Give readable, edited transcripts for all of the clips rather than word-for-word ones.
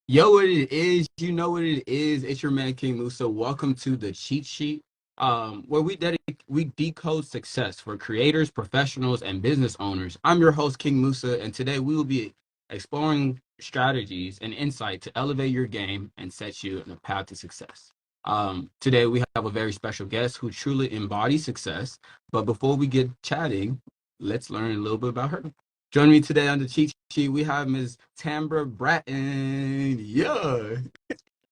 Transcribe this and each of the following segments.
Yo, what it is, you know what it is. It's your man King Musa. Welcome to the Cheat Sheet, where we decode success for creators, professionals, and business owners. I'm your host King Musa, and today we will be exploring strategies and insight to elevate your game and set you on a path to success. Today we have a very special guest who truly embodies success. But before we get chatting, let's learn a little bit about her. Joining me today on the cheat sheet, we have Ms. Tambra Branton. Yeah.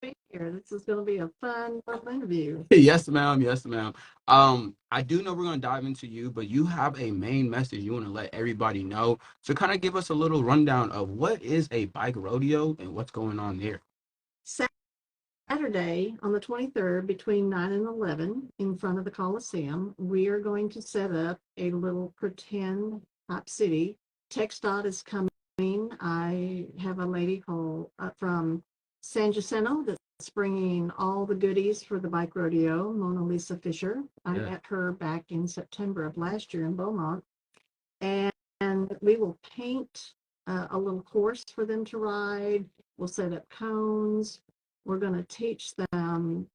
Be here. This is going to be a fun little interview. Yes, ma'am. Yes, ma'am. I do know we're gonna dive into you, but you have a main message you want to let everybody know. So kind of give us a little rundown of what is a bike rodeo and what's going on there. Saturday on the 23rd between 9 and 11 in front of the Coliseum, we are going to set up a little pretend type city. TxDOT is coming. I have a lady called from San Jacinto that's bringing all the goodies for the bike rodeo, Mona Lisa Fisher. I met her back in September of last year in Beaumont. And we will paint a little course for them to ride. We'll set up cones. We're going to teach them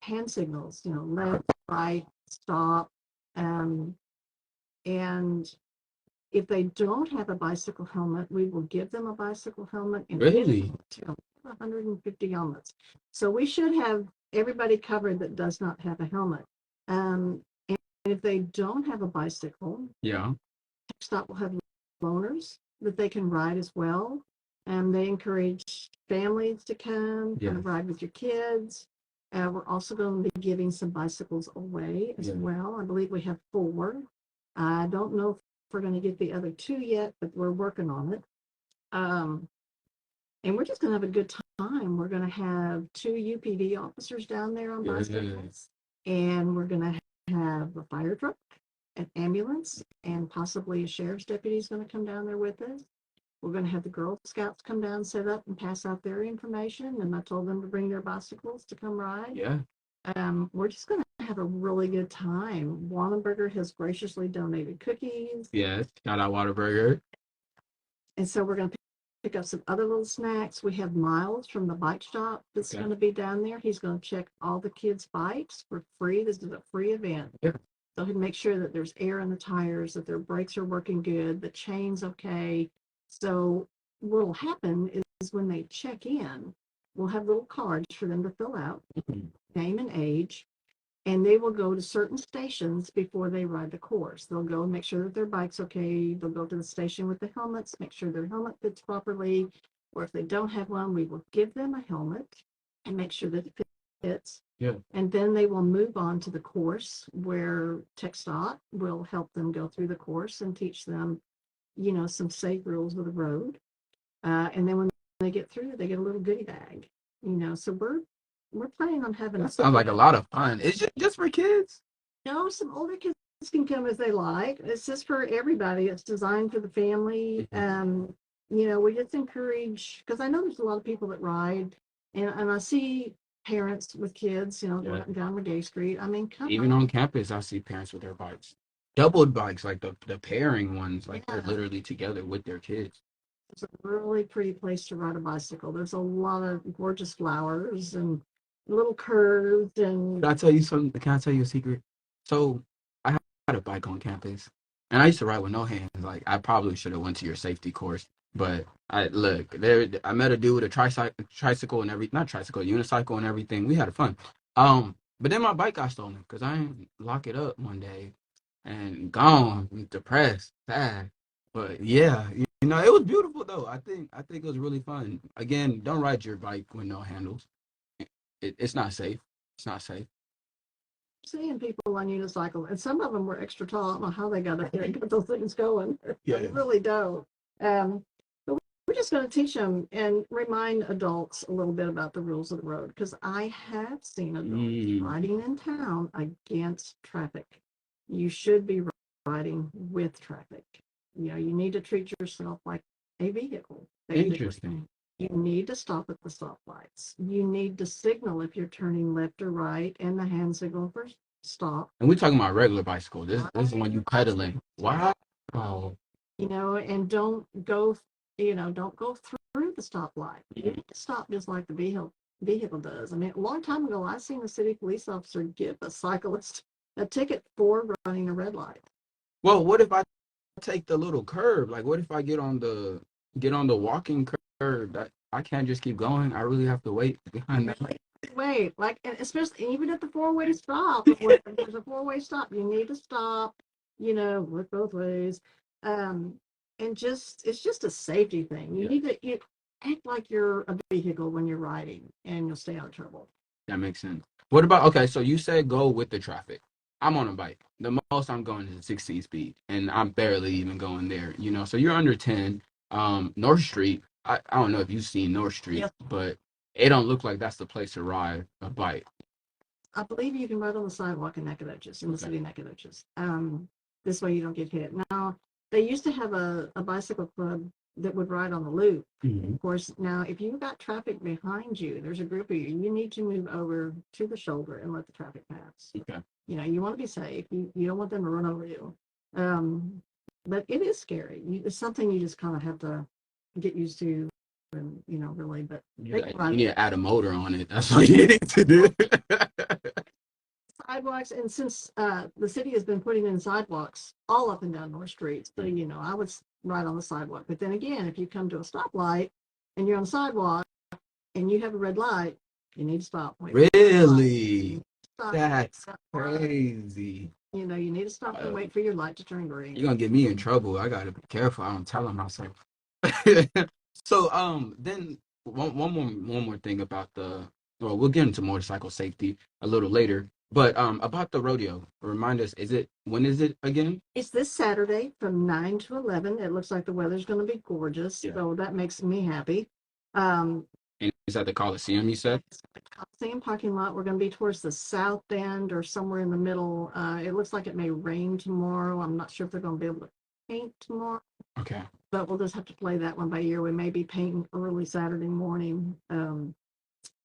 hand signals, left, right, stop. Um, and if they don't have a bicycle helmet, we will give them a bicycle helmet and Really? 150 helmets. So we should have everybody covered that does not have a helmet. And if they don't have a bicycle, Yeah. TxDOT will have loaners that they can ride as well. And they encourage families to come, kind of ride with your kids. We're also going to be giving some bicycles away as well. I believe we have 4. I don't know if we're going to get the other 2 yet, but we're working on it. And we're just going to have a good time. We're going to have 2 UPD officers down there on bicycles, and we're going to have a fire truck, an ambulance, and possibly a sheriff's deputy is going to come down there with us. We're going to have the Girl Scouts come down, set up, and pass out their information. And I told them to bring their bicycles to come ride. Yeah. We're just going to have a really good time. Wannenberger has graciously donated cookies. Yes. Shout out Waterburger. And so we're going to pick up some other little snacks. We have Miles from the bike shop that's going to be down there. He's going to check all the kids' bikes for free. This is a free event. Yeah. So he'll make sure that there's air in the tires, that their brakes are working good, the chain's okay. So what will happen is when they check in, we'll have little cards for them to fill out, name and age, and they will go to certain stations before they ride the course. They'll go and make sure that their bike's okay. They'll go to the station with the helmets, make sure their helmet fits properly. Or if they don't have one, we will give them a helmet and make sure that it fits. Yeah. And then they will move on to the course where TxDOT will help them go through the course and teach them, some safe rules of the road. And then when they get through, they get a little goodie bag. So we're planning on having. That sounds like a lot of fun. It's just for kids. Some older kids can come as they like. It's just for everybody. It's designed for the family. We just encourage, because I know there's a lot of people that ride, and I see parents with kids, going up and down Regay Street. I mean, even on campus, I see parents with their bikes, doubled bikes, like the pairing ones, like they're literally together with their kids. It's a really pretty place to ride a bicycle. There's a lot of gorgeous flowers and little curves. And Can I tell you something? Can I tell you a secret? So I had a bike on campus, and I used to ride with no hands. Like I probably should have went to your safety course, but I look there. I met a dude with a tricycle and every not tricycle, unicycle and everything. We had fun. But then my bike got stolen because I didn't lock it up one day, and gone, depressed, sad. But yeah, it was beautiful though. I think it was really fun. Again, don't ride your bike with no handles. It's not safe. It's not safe. Seeing people on unicycle, and some of them were extra tall. I don't know how they got up there and got those things going. They really don't. But we're just going to teach them and remind adults a little bit about the rules of the road, because I have seen adults riding in town against traffic. You should be riding with traffic. You need to treat yourself like a vehicle. Interesting. You need to stop at the stoplights. You need to signal if you're turning left or right, and the hand signal for stop. And we're talking about regular bicycle. This is when you pedaling. Wow. And don't go don't go through the stoplight. You need to stop just like the vehicle does. I mean, a long time ago, I seen a city police officer give a cyclist a ticket for running a red light. Well, what if I take the little curve? Like, what if I get on the walking curve? That I can't just keep going. I really have to wait behind that. Wait, like, and especially even at the four-way stop, if there's a four-way stop, you need to stop, look both ways. Um, and it's just a safety thing. You need to act like you're a vehicle when you're riding, and you'll stay out of trouble. That makes sense. What about, okay, so you said go with the traffic. I'm on a bike. The most I'm going is 60 speed, and I'm barely even going there, So you're under 10. North Street, I don't know if you've seen North Street, Yes. but it don't look like that's the place to ride a bike. I believe you can ride on the sidewalk in Nacogdoches, in the city of Nacogdoches. This way you don't get hit. Now, they used to have a bicycle club that would ride on the loop. Mm-hmm. Of course, now if you've got traffic behind you, there's a group of you need to move over to the shoulder and let the traffic pass. Okay. You want to be safe. You don't want them to run over you. But it is scary. It's something you just kind of have to get used to, and really. But You need to add a motor on it. That's what you need to do. Sidewalks, and since the city has been putting in sidewalks all up and down North Street, so I would ride on the sidewalk. But then again, if you come to a stoplight and you're on the sidewalk and you have a red light, you need to stop. Really? That's crazy. You need to stop and wait for your light to turn green. You're gonna get me in trouble. I gotta be careful. I don't tell them myself. So then one more thing about we'll get into motorcycle safety a little later. But about the rodeo, remind us, when is it again? It's this Saturday from 9 to 11. It looks like the weather's going to be gorgeous, so that makes me happy. And is that the Coliseum, you said? It's the Coliseum parking lot. We're going to be towards the south end or somewhere in the middle. It looks like it may rain tomorrow. I'm not sure if they're going to be able to paint tomorrow. Okay. But we'll just have to play that one by ear. We may be painting early Saturday morning, the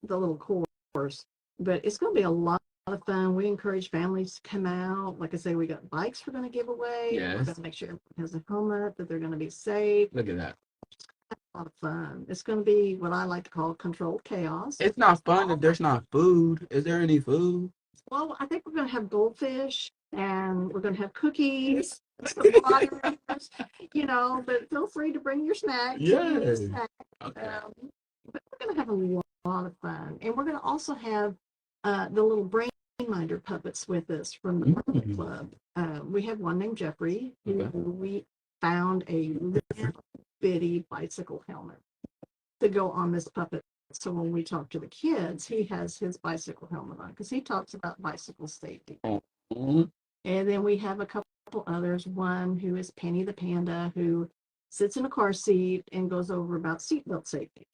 little course. But it's going to be a lot of fun. We encourage families to come out. Like I say, we got bikes we're going to give away. Yes. We're going to make sure everyone has a helmet, that they're going to be safe. Look at that. A lot of fun. It's going to be what I like to call controlled chaos. It's not fun if there's not food. Is there any food? Well, I think we're going to have goldfish, and we're going to have cookies, but feel free to bring your snack. Yes. Okay. But we're going to have a lot of fun. And we're going to also have the little brain minder puppets with us from the puppet club. We have one named Jeffrey, who we found a little bitty bicycle helmet to go on this puppet. So when we talk to the kids, he has his bicycle helmet on because he talks about bicycle safety. Mm-hmm. And then we have a couple others. One who is Penny the Panda, who sits in a car seat and goes over about seatbelt safety.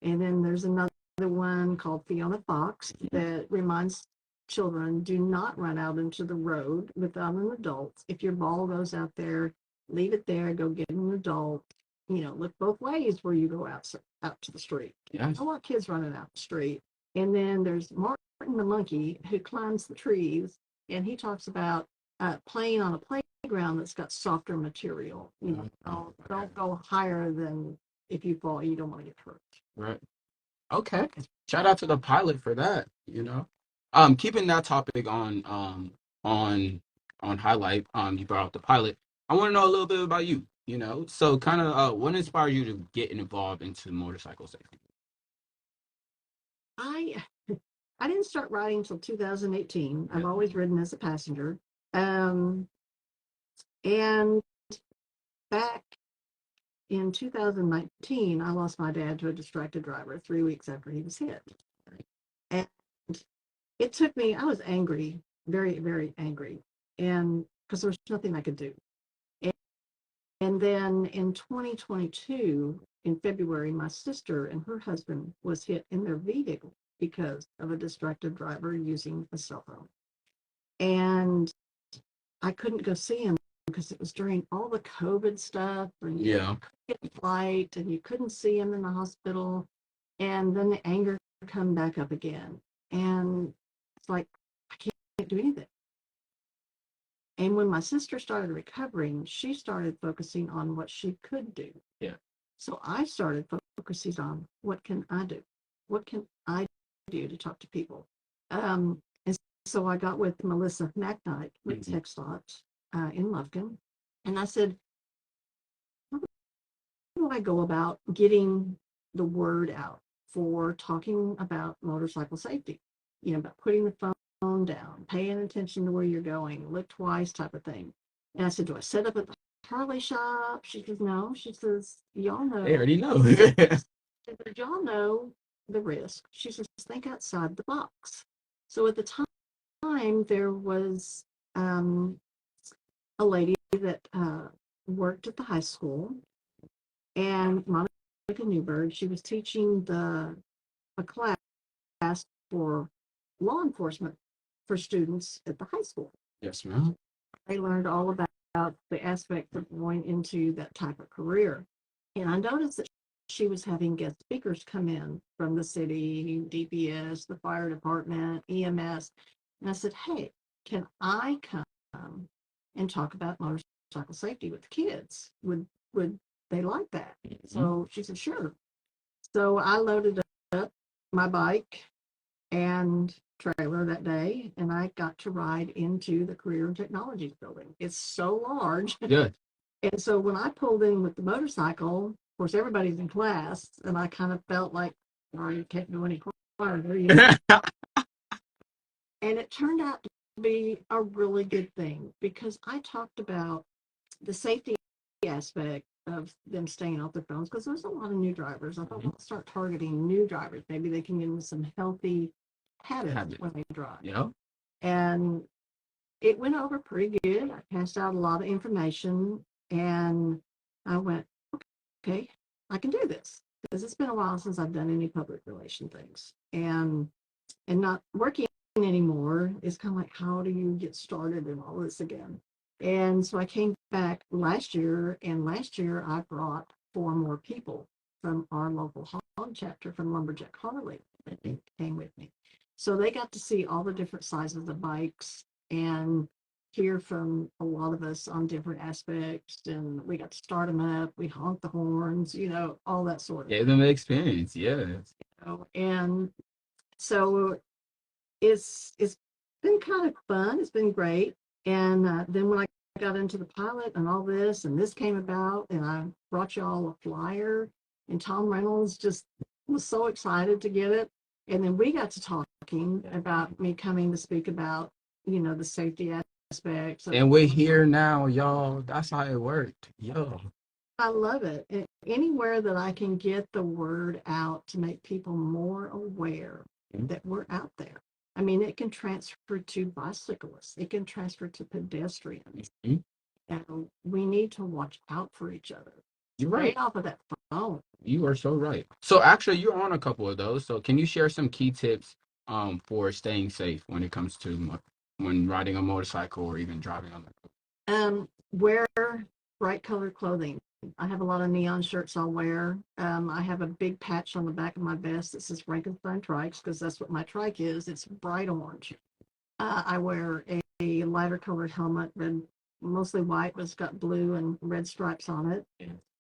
And then there's another one called Fiona Fox that reminds children, do not run out into the road without an adult. If your ball goes out there, leave it there, go get an adult. Look both ways where you go out to the street. Yes. I don't want kids running out the street. And then there's Martin the monkey who climbs the trees, and he talks about playing on a playground that's got softer material. Don't go higher than, if you fall, you don't want to get hurt. Right. Okay. Shout out to the pilot for that. Keeping that topic on highlight. You brought up the pilot. I want to know a little bit about you. So kind of what inspired you to get involved into motorcycle safety? I didn't start riding until 2018. I've always ridden as a passenger. And back in 2019, I lost my dad to a distracted driver 3 weeks after he was hit. And it took me, I was angry, very, very angry. And because there was nothing I could do. And then in 2022, in February, my sister and her husband was hit in their vehicle because of a distracted driver using a cell phone. And I couldn't go see him because it was during all the COVID stuff. And you couldn't get a flight, and you couldn't see him in the hospital. And then the anger come back up again. And it's like, I can't do anything. And when my sister started recovering, she started focusing on what she could do. Yeah. So I started focusing on what can I do? What can I do to talk to people? And so I got with Melissa McKnight with TxDOT in Lufkin, and I said, how do I go about getting the word out for talking about motorcycle safety? You know, about putting the phone down, paying attention to where you're going, look twice type of thing. And I said, do I set up at the Harley shop? She says, no. She says, y'all know. They already know. Y'all know the risk. She says, think outside the box. So at the time, there was a lady that worked at the high school, and Monica Newberg, she was teaching a class for law enforcement for students at the high school. Yes, ma'am. They learned all about the aspects of going into that type of career. And I noticed that she was having guest speakers come in from the city, DPS, the fire department, EMS. And I said, hey, can I come and talk about motorcycle safety with the kids? Would they like that? Mm-hmm. So she said, sure. So I loaded up my bike and trailer that day, and I got to ride into the Career and Technologies building. It's so large. Yeah. And so when I pulled in with the motorcycle, of course, everybody's in class, and I kind of felt like, oh, you can't go any farther. You know? And it turned out to be a really good thing because I talked about the safety aspect of them staying off their phones because there's a lot of new drivers. I thought we'll start targeting new drivers. Maybe they can get into some healthy habits when they drive. Yeah. And it went over pretty good. I passed out a lot of information, and I went, okay, I can do this because it's been a while since I've done any public relation things, and not working anymore is kind of like, how do you get started in all this again? And so I came back last year, and last year I brought 4 more people from our local hog chapter from Lumberjack Harley that came with me. So they got to see all the different sizes of bikes and hear from a lot of us on different aspects. And we got to start them up. We honked the horns, you know, all that sort of Gave them the experience, yeah. You know, and so it's been kind of fun. It's been great. And then when I got into the pilot and all this, and this came about, and I brought you all a flyer, and Tom Reynolds just was so excited to get it. And then we got to talking about me coming to speak about, you know, the safety aspects. And we're here now, y'all. That's how it worked. Yo. I love it. Anywhere that I can get the word out to make people more aware that we're out there. I mean, it can transfer to bicyclists. It can transfer to pedestrians. Mm-hmm. And we need to watch out for each other. You're right. Stay off of that phone. You are so right. So actually, you're on a couple of those. So can you share some key tips for staying safe when it comes to when riding a motorcycle or even driving on the road? Wear bright colored clothing. I have a lot of neon shirts I'll wear. I have a big patch on the back of my vest that says Frankenstein Trikes because that's what my trike is. It's bright orange. I wear a lighter colored helmet, red, mostly white, but it's got blue and red stripes on it.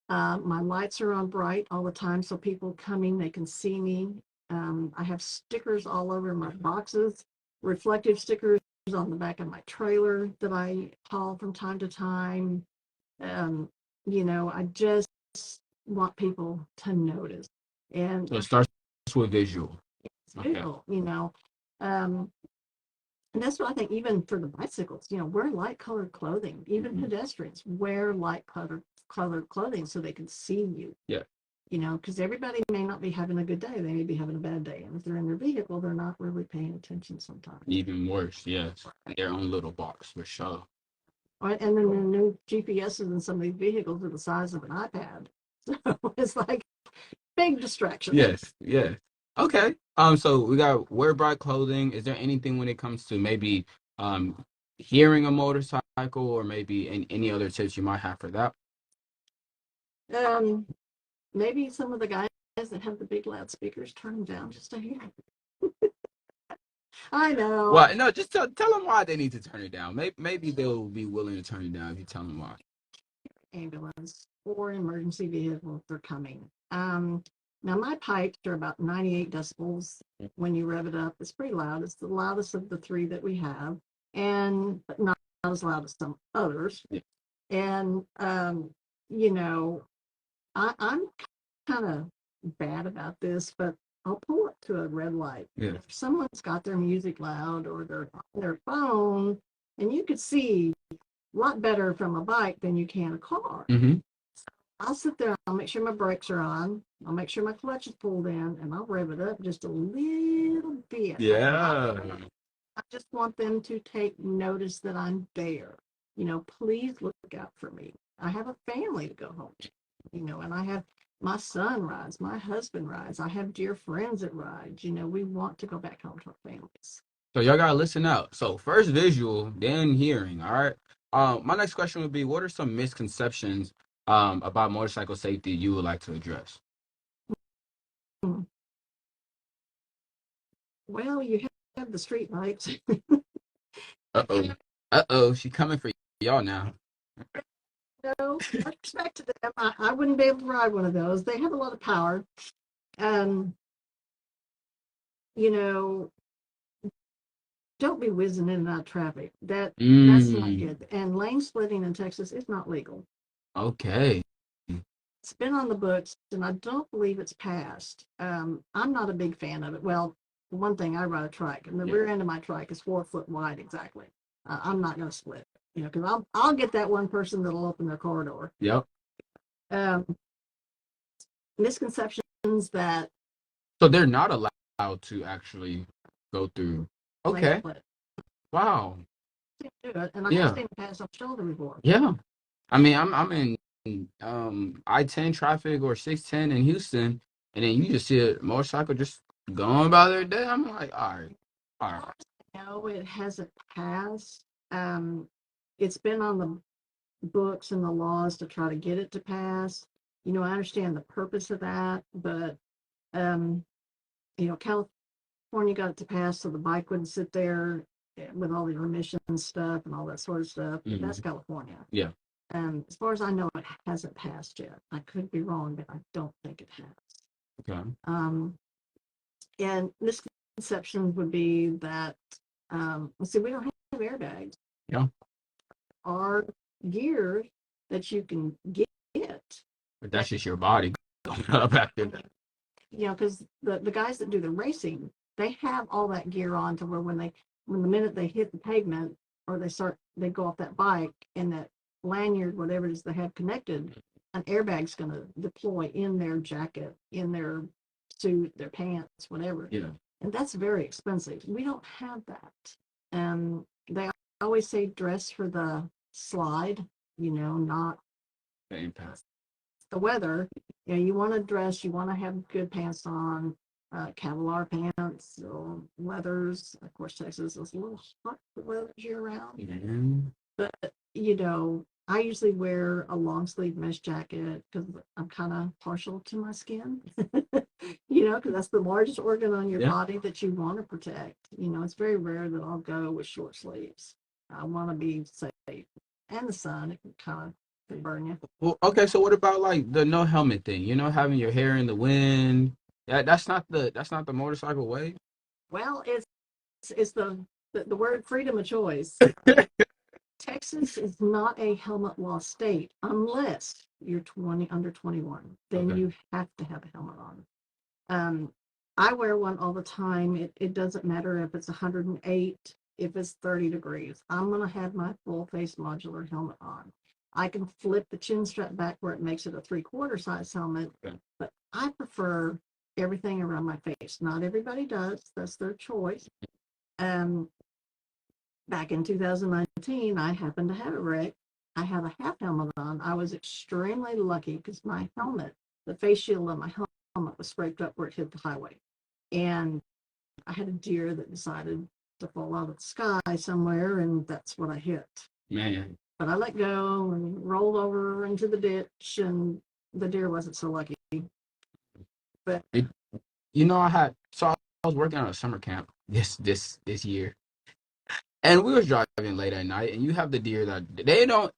My lights are on bright all the time, so people coming, they can see me. I have stickers all over my boxes, reflective stickers on the back of my trailer that I haul from time to time. You know, I just want people to notice. And so it starts with visual. Visual, okay. You know. And that's what I think, even for the bicycles, you know, wear light colored clothing. Even pedestrians wear light colored clothing so they can see you. Yeah. You know, because everybody may not be having a good day. They may be having a bad day. And if they're in their vehicle, they're not really paying attention sometimes. Even worse, yes. Their own little box, for sure. And then the new GPSs in some of these vehicles are the size of an iPad. So it's like big distraction. Yes, yes. Okay. So we got wear bright clothing. Is there anything when it comes to maybe hearing a motorcycle or maybe any other tips you might have for that? Maybe some of the guys that have the big loudspeakers turn them down just to hear. I know. Well, no, just tell them why they need to turn it down. Maybe they'll be willing to turn it down if you tell them why. Ambulance, or emergency vehicle if they're coming. Now my pipes are about 98 decibels when you rev it up. It's pretty loud. It's the loudest of the three that we have, and but not as loud as some others. Yeah. And you know, I'm kind of bad about this, but I'll pull up to a red light. Yeah. If someone's got their music loud or they're on their phone, and you could see a lot better from a bike than you can a car. Mm-hmm. I'll sit there, I'll make sure my brakes are on, I'll make sure my clutch is pulled in, and I'll rev it up just a little bit. Yeah. I just want them to take notice that I'm there. Please look out for me. I have a family to go home to, and I have my son rides, my husband rides, I have dear friends that ride. We want to go back home to our families. So y'all gotta listen out. So first visual, then hearing. All right. My next question would be, what are some misconceptions about motorcycle safety you would like to address? Hmm. Well, you have the street lights. Uh-oh. Uh-oh, she coming for y'all now. Respect to them. I wouldn't be able to ride one of those. They have a lot of power. Um, you know, don't be whizzing in and out of traffic. That's not good. And lane splitting in Texas is not legal. Okay. It's been on the books, and I don't believe it's passed. I'm not a big fan of it. Well, for one thing, I ride a trike, and the rear end of my trike is 4 foot wide exactly. I'm not going to split, because I'll get that one person that'll open their car door. Yep. Misconceptions that So they're not allowed to actually go through. Okay. Wow. do it, and I've seen it pass on shoulder before. Yeah. I mean, I'm in I-10 traffic or 610 in Houston, and then you just see a motorcycle just going by their day. I'm like, all right. No, it hasn't passed. It's been on the books and the laws to try to get it to pass. I understand the purpose of that, but California got it to pass so the bike wouldn't sit there with all the emission stuff and all that sort of stuff. Mhm. That's California. Yeah. As far as I know, it hasn't passed yet. I could be wrong, but I don't think it has. Okay. And misconceptions would be that, let's see, we don't have airbags. Yeah. Are gear that you can get. But that's just your body going up after that. Because the guys that do the racing, they have all that gear on to where when the minute they hit the pavement or they go off that bike and that lanyard, whatever it is they have connected, an airbag's going to deploy in their jacket, in their suit, their pants, whatever. Yeah. And that's very expensive. We don't have that. They always say dress for the slide, not The impact. the weather. You want to dress, you want to have good pants on, Kevlar pants or leathers. Of course, Texas is a little hot for weather year round. Yeah. But, I usually wear a long sleeve mesh jacket because I'm kind of partial to my skin, because that's the largest organ on your body that you want to protect. It's very rare that I'll go with short sleeves. I want to be safe. And the sun, it can kind of burn you. Well, okay, so what about like the no helmet thing? Having your hair in the wind. That's not the motorcycle way. Well, it's the word freedom of choice. Texas is not a helmet law state unless you're under 21. Then you have to have a helmet on. I wear one all the time. It doesn't matter if it's 108, if it's 30 degrees. I'm going to have my full face modular helmet on. I can flip the chin strap back where it makes it a 3/4 size helmet, but I prefer everything around my face. Not everybody does. That's their choice. Back in 2019, I happened to have a wreck. I had a half helmet on. I was extremely lucky because my helmet, the face shield on my helmet was scraped up where it hit the highway. And I had a deer that decided to fall out of the sky somewhere, and that's what I hit. Man. But I let go and rolled over into the ditch, and the deer wasn't so lucky. But I was working on a summer camp this year. And we was driving late at night, and you have the deer that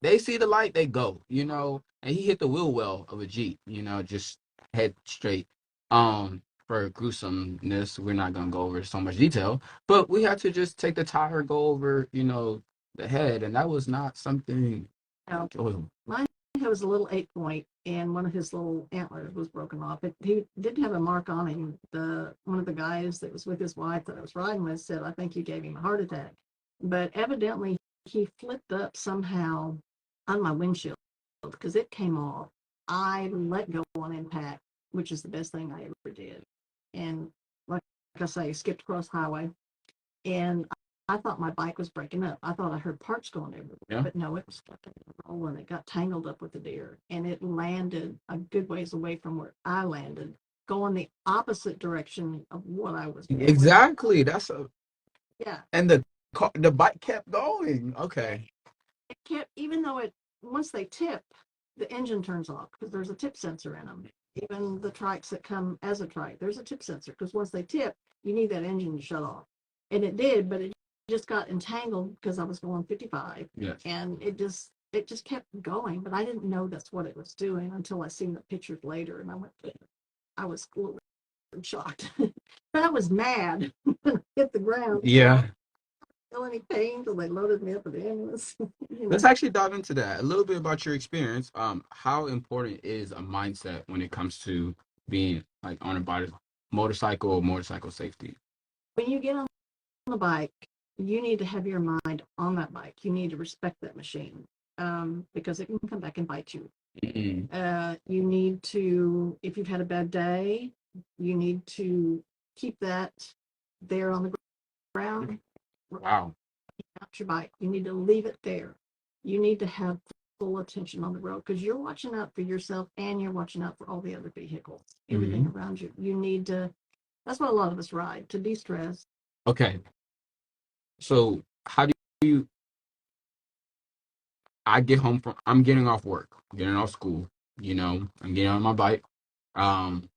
they see the light, they go, and he hit the wheel well of a Jeep, just head straight. For gruesomeness, we're not gonna go over so much detail, but we had to just take the tire, go over, the head, and that was not something enjoyable. Mine was a little 8 point, and one of his little antlers was broken off. He didn't have a mark on him. One of the guys that was with his wife that I was riding with said, "I think you gave him a heart attack," but evidently he flipped up somehow on my windshield because it came off. I let go on impact, which is the best thing I ever did, and like I say, skipped across the highway, and I thought my bike was breaking up. I thought I heard parts going everywhere, but no, it was stuck in the roll and it got tangled up with the deer, and it landed a good ways away from where I landed, going the opposite direction of what I was going. Exactly. Yeah. And the bike kept going. Okay. It kept, even though once they tip, the engine turns off because there's a tip sensor in them. Even the trikes that come as a trike, there's a tip sensor because once they tip, you need that engine to shut off. And it did, but it just got entangled because I was going 55. Yes. And it just kept going, but I didn't know that's what it was doing until I seen the pictures later, and I was a little shocked. But I was mad when I hit the ground. Yeah. Feel any pain till they loaded me up at the ambulance. Let's actually dive into that a little bit about your experience. How important is a mindset when it comes to being like on a motorcycle or motorcycle safety? When you get on the bike, you need to have your mind on that bike. You need to respect that machine, because it can come back and bite you. You need to, if you've had a bad day, you need to keep that there on the ground. Wow. Not your bike. You need to leave it there. You need to have full attention on the road because you're watching out for yourself and you're watching out for all the other vehicles, everything around you. You need to, that's what a lot of us ride, to de-stress. Okay. So how do you, I'm getting off work, getting off school, I'm getting on my bike. Um,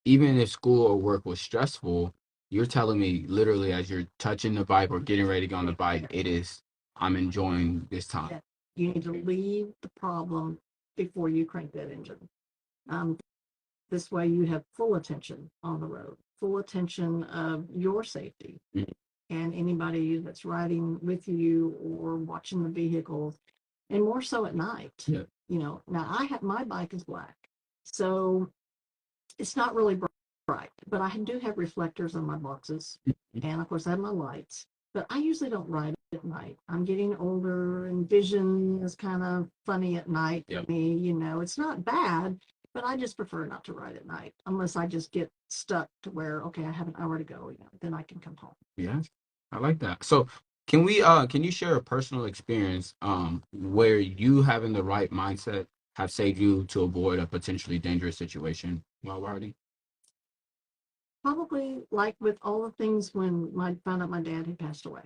Even if school or work was stressful, you're telling me literally as you're touching the bike or getting ready to get on the bike, I'm enjoying this time. You need to leave the problem before you crank that engine. This way you have full attention on the road, full attention of your safety and anybody that's riding with you or watching the vehicles, and more so at night. Yeah. Now my bike is black, so it's not really bright, but I do have reflectors on my boxes, and of course I have my lights. But I usually don't ride at night. I'm getting older, and vision is kind of funny at night to me. It's not bad, but I just prefer not to ride at night unless I just get stuck to where, okay, I have an hour to go, then I can come home. Yeah, I like that. So can you share a personal experience where you having the right mindset have saved you to avoid a potentially dangerous situation while riding? Probably like with all the things when I found out my dad had passed away.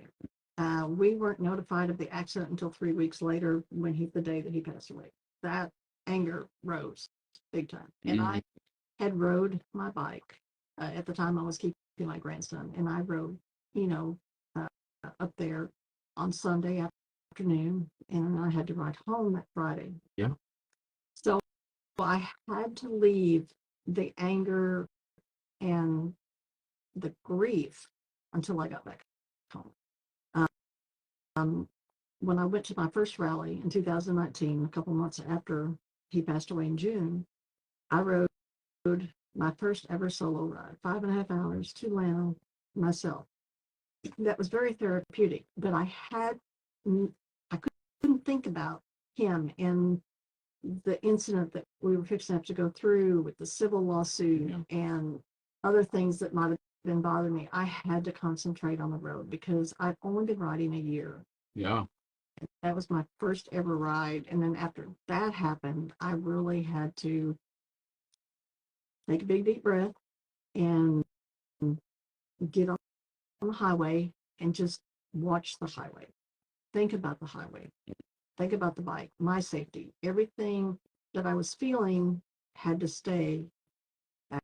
We weren't notified of the accident until 3 weeks later the day that he passed away. That anger rose big time. And I had rode my bike. At the time I was keeping my grandson, and I rode, uh, up there on Sunday afternoon, and I had to ride home that Friday. Yeah. So I had to leave the anger and the grief until I got back home. Um, when I went to my first rally in 2019, a couple months after he passed away in June, I rode my first ever solo ride, 5.5 hours to Atlanta myself. That was very therapeutic, but I couldn't think about him and the incident that we were fixing to have to go through with the civil lawsuit and other things that might have been bothering me. I had to concentrate on the road because I've only been riding a year. Yeah. That was my first ever ride. And then after that happened, I really had to take a big deep breath and get on the highway and just watch the highway. Think about the highway. Think about the bike, my safety. Everything that I was feeling had to stay back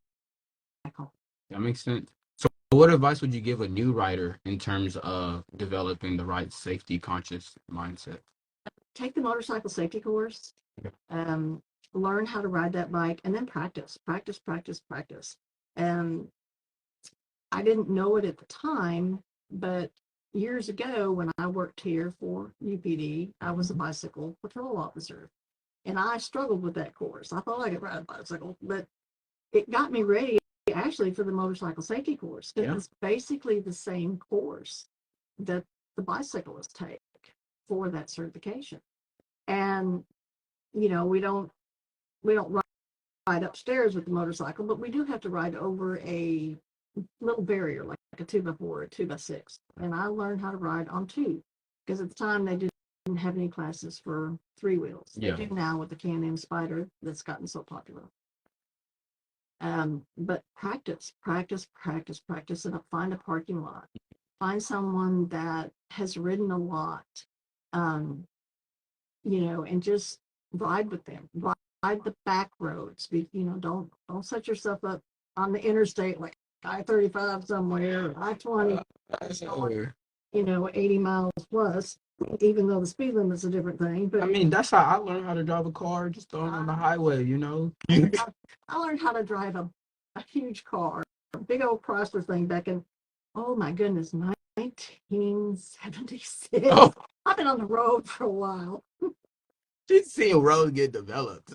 home. That makes sense. So what advice would you give a new rider in terms of developing the right safety conscious mindset? Take the motorcycle safety course, um, learn how to ride that bike, and then practice, practice, practice, practice. Um, I didn't know it at the time, but years ago when I worked here for UPD, I was a bicycle patrol officer, and I struggled with that course. I thought I could ride a bicycle, but it got me ready actually for the motorcycle safety course because it's basically the same course that the bicyclists take for that certification. And we don't ride upstairs with the motorcycle, but we do have to ride over a little barrier like a 2x4 or a 2x6. And I learned how to ride on two because at the time they didn't have any classes for three wheels. They do now with the Can-Am Spider that's gotten so popular. But practice, practice, practice, practice, and find a parking lot. Find someone that has ridden a lot, and just ride with them. Ride the back roads. Don't set yourself up on the interstate like I-35 somewhere, or I-20, 80 miles plus, even though the speed limit's a different thing. But I mean, that's how I learned how to drive a car, just throwing on the highway, I learned how to drive a huge car, a big old Chrysler thing back in, oh my goodness, 1976. Oh. I've been on the road for a while. She's seeing roads get developed.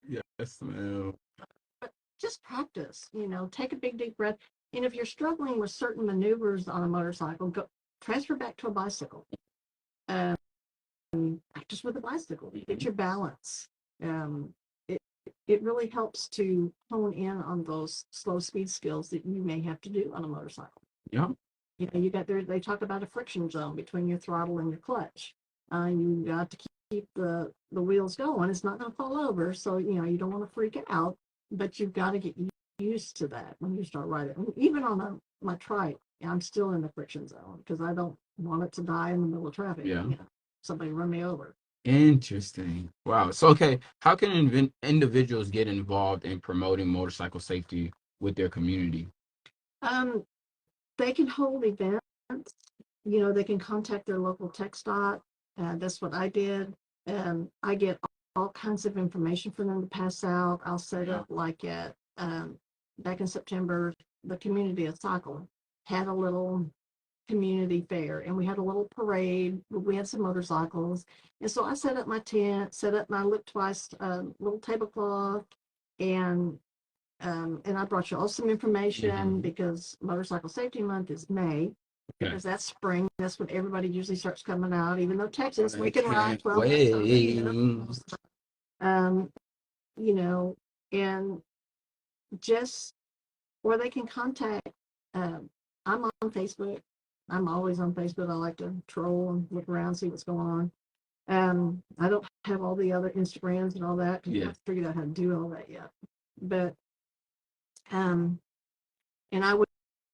Yes, ma'am. But just practice, take a big deep breath. And if you're struggling with certain maneuvers on a motorcycle, go transfer back to a bicycle. Practice with a bicycle. Get your balance. It really helps to hone in on those slow speed skills that you may have to do on a motorcycle. Yeah. You got there. They talk about a friction zone between your throttle and your clutch. You got to keep the wheels going. It's not going to fall over, so you don't want to freak out. But you've got to get used to that when you start riding. Even on my trike, I'm still in the friction zone because I don't want it to die in the middle of traffic. Yeah. Somebody run me over. Interesting. Wow. So, okay, how can individuals get involved in promoting motorcycle safety with their community? They can hold events. They can contact their local tech dot. That's what I did. I get all kinds of information for them to pass out. I'll set up like at back in September, the community of Saco had a little community fair, and we had a little parade. We had some motorcycles, and so I set up my tent, set up my lip twice little tablecloth, and I brought you all some information because Motorcycle Safety Month is May. Because that's spring. That's when everybody usually starts coming out. Even though Texas, we can ride 12 months. And just, or they can contact, I'm on Facebook. I'm always on Facebook. I like to troll and look around, see what's going on. I don't have all the other Instagrams and all that because I haven't figured out how to do all that yet. But, and I would